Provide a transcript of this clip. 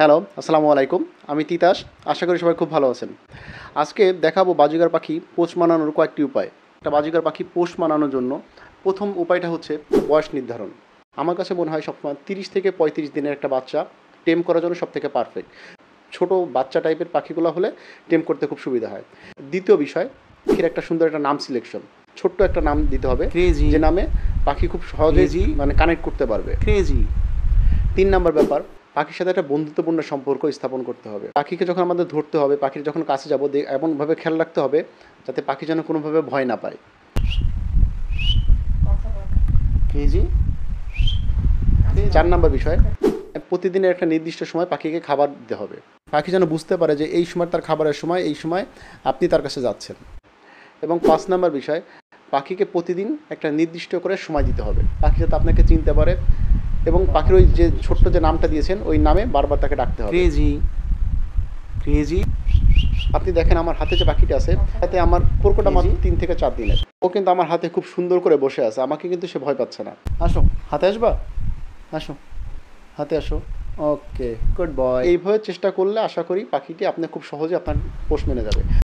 Hello, আসসালামু আলাইকুম। আমি তিতাস। আশা করি সবাই খুব ভালো আছেন। আজকে দেখাবো বাজিগার পাখি পোষ মানানোর কয়েকটি উপায়। একটা বাজিগার পাখি পোষ মানানোর জন্য প্রথম উপায়টা হচ্ছে বয়স নির্ধারণ। আমার কাছে মনে হয় সবসময় ৩০ থেকে ৩৫ দিনের একটা বাচ্চা টেম করার জন্য সবথেকে পারফেক্ট। ছোট বাচ্চা টাইপের পাখিগুলো হলে টেম করতে খুব সুবিধা হয়। দ্বিতীয় বিষয়, পাখির একটা সুন্দর একটা নাম সিলেকশন। ছোট্ট একটা নাম দিতে হবে ক্রেজি, যে নামে পাখি খুব সহজেই ক্রেজি, কানেক্ট করতে পারবে। ক্রেজি। ৩ নাম্বার ব্যাপার, পাখির সাথে একটা বন্ধুত্বপূর্ণ সম্পর্ক স্থাপন করতে হবে। পাখিকে যখন আমাদের ধরতে হবে, পাখির যখন কাছে যাব, এমনভাবে খেয়াল রাখতে হবে যাতে পাখি যেন কোনোভাবে ভয় না পায়। ক্রেজি, ৪ নাম্বার বিষয়, প্রতিদিনের একটা নির্দিষ্ট সময় পাখিকে খাবার দিতে হবে। পাখি যেন বুঝতে পারে যে এই সময় তার খাবারের সময়, এই সময় আপনি তার কাছে যাচ্ছেন। এবং ৫ নাম্বার বিষয়, পাখিকে প্রতিদিন একটা নির্দিষ্ট করে সময় দিতে হবে। পাখি যাতে আপনাকে চিনতে পারে এবং পাখির ওই যে ছোট্ট যে নামটা দিয়েছেন ওই নামে বারবার তাকে ডাকতে হবে। Crazy, crazy. আপনি দেখেন আমার হাতে যে পাখিটা আছে তাতে আমার পোরকোটা মাত্র ৩ থেকে ৪ দিনের। ও কিন্তু আমার হাতে খুব সুন্দর করে বসে আছে, আমাকে কিন্তু সে ভয় পাচ্ছে না। আসো, হাতে আসবা, আসো, হাতে আসো। ওকে, গুড বয়। এইভাবে চেষ্টা করলে আশা করি পাখিটি আপনি খুব সহজে আপনার পোষ মেনে যাবে।